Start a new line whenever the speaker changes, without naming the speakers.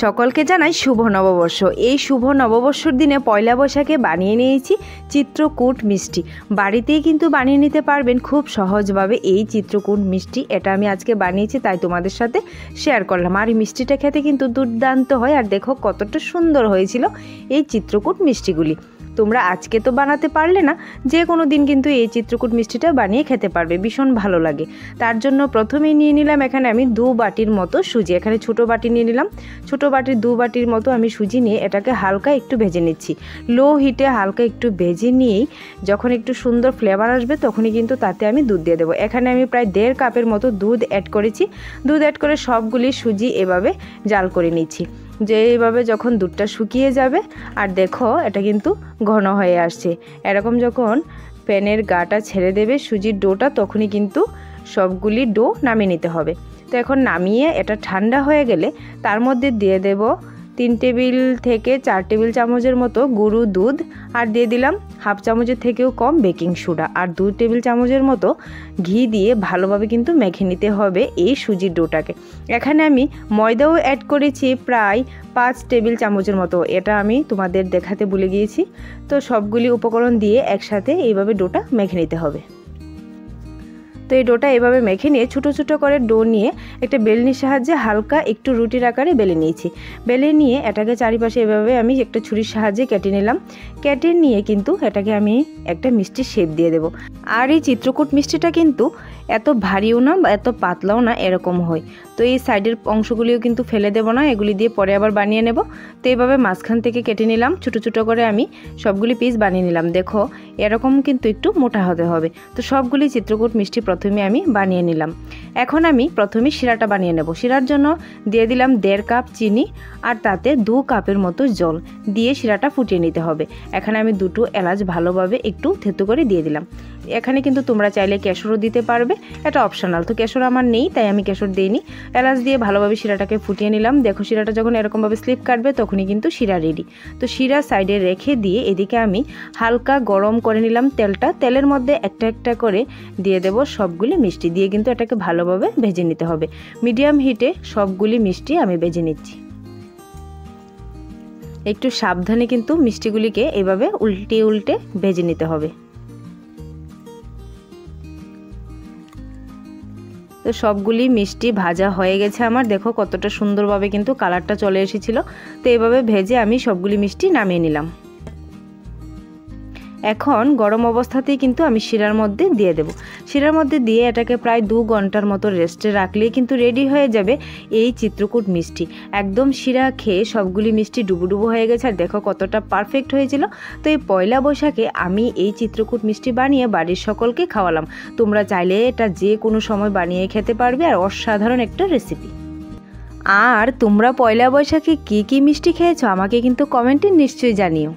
সকলকে জানাই শুভ নববর্ষ। এই শুভ নববর্ষর দিনে পয়লা বৈশাখে বানিয়ে নিয়েছি চিত্রকূট মিষ্টি। বাড়িতেই কিন্তু বানিয়ে নিতে পারবেন খুব সহজভাবে এই চিত্রকূট মিষ্টি। এটা আমি আজকে বানিয়েছি, তাই তোমাদের সাথে শেয়ার করলাম। আর এই মিষ্টিটা খেতে কিন্তু দুর্দান্ত হয়। আর দেখো কতটা সুন্দর হয়েছিল এই চিত্রকূট মিষ্টিগুলি। তোমরা আজকে তো বানাতে পারলে না, যে কোনো দিন কিন্তু এই চিত্রকূট মিষ্টিটা বানিয়ে খেতে পারবে, ভীষণ ভালো লাগে। তার জন্য প্রথমেই নিয়ে নিলাম এখানে আমি 2 বাটির মতো সুজি। এখানে ছোটো বাটি নিয়ে নিলাম, ছোটো বাটির 2 বাটির মতো আমি সুজি নিয়ে এটাকে হালকা একটু ভেজে নিচ্ছি। লো হিটে হালকা একটু ভেজে নিয়েই যখন একটু সুন্দর ফ্লেভার আসবে তখনই কিন্তু তাতে আমি দুধ দিয়ে দেবো। এখানে আমি প্রায় 1.5 কাপের মতো দুধ অ্যাড করেছি। দুধ অ্যাড করে সবগুলি সুজি এভাবে জাল করে নিচ্ছি। যে এইভাবে যখন দুধটা শুকিয়ে যাবে, আর দেখো এটা কিন্তু ঘন হয়ে আসছে, এরকম যখন প্যানের গাটা ছেড়ে দেবে সুজির ডোটা, তখনই কিন্তু সবগুলি ডো নামিয়ে নিতে হবে। তো এখন নামিয়ে এটা ঠান্ডা হয়ে গেলে তার মধ্যে দিয়ে দেব 3 টেবিল থেকে 4 টেবিল চামচের মতো গুঁড়ো দুধ, আর দিয়ে দিলাম হাফ চামচের থেকেও কম বেকিং সোডা, আর 2 টেবিল চামচের মতো ঘি দিয়ে ভালোভাবে কিন্তু মেখে নিতে হবে এই সুজির ডোটাকে। এখানে আমি ময়দাও অ্যাড করেছি প্রায় 5 টেবিল চামচের মতো, এটা আমি তোমাদের দেখাতে ভুলে গিয়েছি। তো সবগুলি উপকরণ দিয়ে একসাথে এইভাবে ডোটা মেখে নিতে হবে। তো এই ডোটা এভাবে মেখে নিয়ে ছোটো ছোটো করে ডো নিয়ে একটা বেলনির সাহায্যে হালকা একটু রুটির আকারে বেলে নিয়েছি। বেলে নিয়ে এটাকে চারিপাশে এভাবে আমি একটা ছুরির সাহায্যে কেটে নিলাম। কেটে নিয়ে কিন্তু এটাকে আমি একটা মিষ্টির শেপ দিয়ে দেব। আর এই চিত্রকূট মিষ্টিটা কিন্তু এত ভারীও না বা এত পাতলাও না, এরকম হয়। তো এই সাইডের অংশগুলিও কিন্তু ফেলে দেব না, এগুলি দিয়ে পরে আবার বানিয়ে নেব। তো এইভাবে মাঝখান থেকে কেটে নিলাম, ছোটো ছোটো করে আমি সবগুলি পিস বানিয়ে নিলাম। দেখো এরকম কিন্তু একটু মোটা হতে হবে। তো সবগুলি চিত্রকূট মিষ্টি প্রথমে আমি বানিয়ে নিলাম। এখন আমি প্রথমে শিরাটা বানিয়ে নেব। শিরার জন্য দিয়ে দিলাম 1.5 কাপ চিনি, আর তাতে 2 কাপের মতো জল দিয়ে শিরাটা ফুটিয়ে নিতে হবে। এখানে আমি 2টো এলাচ ভালোভাবে একটু থেতো করে দিয়ে দিলাম। এখানে কিন্তু তোমরা চাইলে কেশরও দিতে পারবে, এটা অপশনাল। তো কেশর আমার নেই, তাই আমি কেশর দিইনি। এলাচ দিয়ে ভালোভাবে শিরাটাকে ফুটিয়ে নিলাম। দেখো শিরাটা যখন এরকমভাবে স্লিপ কাটবে তখনই কিন্তু শিরা রেডি। তো শিরা সাইডে রেখে দিয়ে এদিকে আমি হালকা গরম করে নিলাম তেলটা। তেলের মধ্যে একটা একটা করে দিয়ে দেব সবগুলি মিষ্টি, দিয়ে কিন্তু এটাকে ভালোভাবে ভেজে নিতে হবে। মিডিয়াম হিটে সবগুলি মিষ্টি আমি ভেজে নিচ্ছি। একটু সাবধানে কিন্তু মিষ্টিগুলিকে এভাবে উল্টে উল্টে ভেজে নিতে হবে। তো সবগুলি মিষ্টি ভাজা হয়ে গেছে আমার। দেখো কতটা সুন্দরভাবে কিন্তু কালারটা চলে এসেছিল। তো এইভাবে ভেজে আমি সবগুলি মিষ্টি নামিয়ে নিলাম। এখন গরম অবস্থাতেই কিন্তু আমি শিরার মধ্যে দিয়ে দেব। শিরার মধ্যে দিয়ে এটাকে প্রায় 2 ঘন্টার মতো রেস্টে রাখলেই কিন্তু রেডি হয়ে যাবে এই চিত্রকূট মিষ্টি। একদম শিরা খেয়ে সবগুলি মিষ্টি ডুবো হয়ে গেছে, আর দেখো কতটা পারফেক্ট হয়েছিল। তো এই পয়লা বৈশাখে আমি এই চিত্রকূট মিষ্টি বানিয়ে বাড়ির সকলকে খাওয়ালাম। তোমরা চাইলে এটা যে কোনো সময় বানিয়ে খেতে পারবে, আর অসাধারণ একটা রেসিপি। আর তোমরা পয়লা বৈশাখে কী কী মিষ্টি খেয়েছো আমাকে কিন্তু কমেন্টে নিশ্চয়ই জানিও।